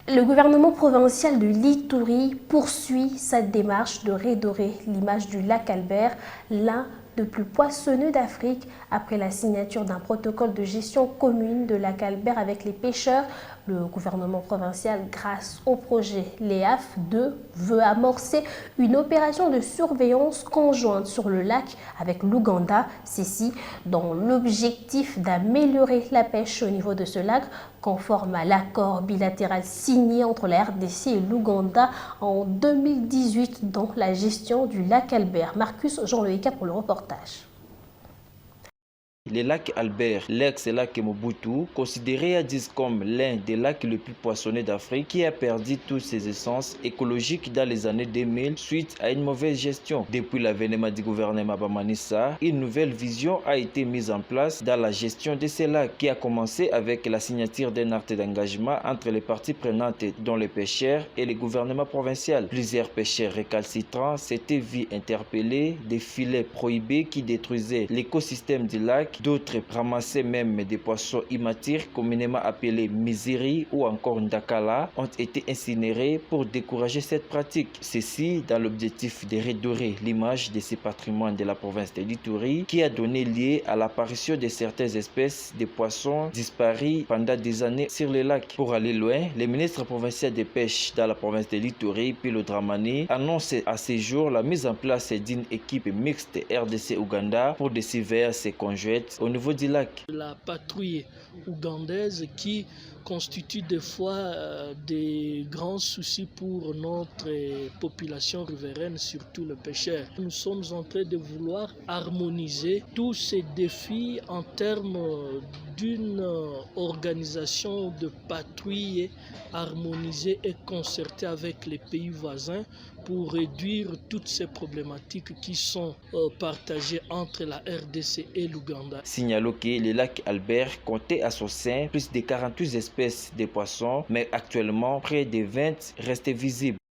Le gouvernement provincial de l'Ituri poursuit sa démarche de redorer l'image du lac Albert, l'un des plus poissonneux d'Afrique, après la signature d'un protocole de gestion commune de lac Albert avec les pêcheurs. Le gouvernement provincial, grâce au projet LEAF 2, veut amorcer une opération de surveillance conjointe sur le lac avec l'Ouganda, ceci dans l'objectif d'améliorer la pêche au niveau de ce lac, conforme à l'accord bilatéral signé entre la RDC et l'Ouganda en 2018 dans la gestion du lac Albert. Marcus Jean-Loïca pour le reportage. Le lac Albert, l'ex-lac Mobutu, considéré à 10 comme l'un des lacs les plus poissonnés d'Afrique, qui a perdu toutes ses essences écologiques dans les années 2000 suite à une mauvaise gestion. Depuis l'avènement du gouvernement Bamanissa, une nouvelle vision a été mise en place dans la gestion de ces lacs, qui a commencé avec la signature d'un acte d'engagement entre les parties prenantes, dont les pêcheurs et le gouvernement provincial. Plusieurs pêcheurs récalcitrants s'étaient vus interpellés, des filets prohibés qui détruisaient l'écosystème du lac. D'autres ramassaient même des poissons immatures, communément appelés misiri ou encore ndakala, ont été incinérés pour décourager cette pratique. Ceci dans l'objectif de redorer l'image de ce patrimoine de la province de l'Ituri, qui a donné lieu à l'apparition de certaines espèces de poissons disparus pendant des années sur le lac. Pour aller loin, le ministre provincial des pêches dans la province de l'Ituri, Pilo Dramani, annonce à ce jour la mise en place d'une équipe mixte RDC-Ouganda pour de surveillance conjointe au niveau du lac. La patrouille ougandaise qui constitue des fois des grands soucis pour notre population riveraine, surtout les pêcheurs. Nous sommes en train de vouloir harmoniser tous ces défis en termes d'une organisation de patrouille harmonisée et concertée avec les pays voisins pour réduire toutes ces problématiques qui sont partagées entre la RDC et l'Ouganda. Signalons que le lac Albert comptait à son sein plus de 48 espèces de poissons, mais actuellement près de 20 restent visibles.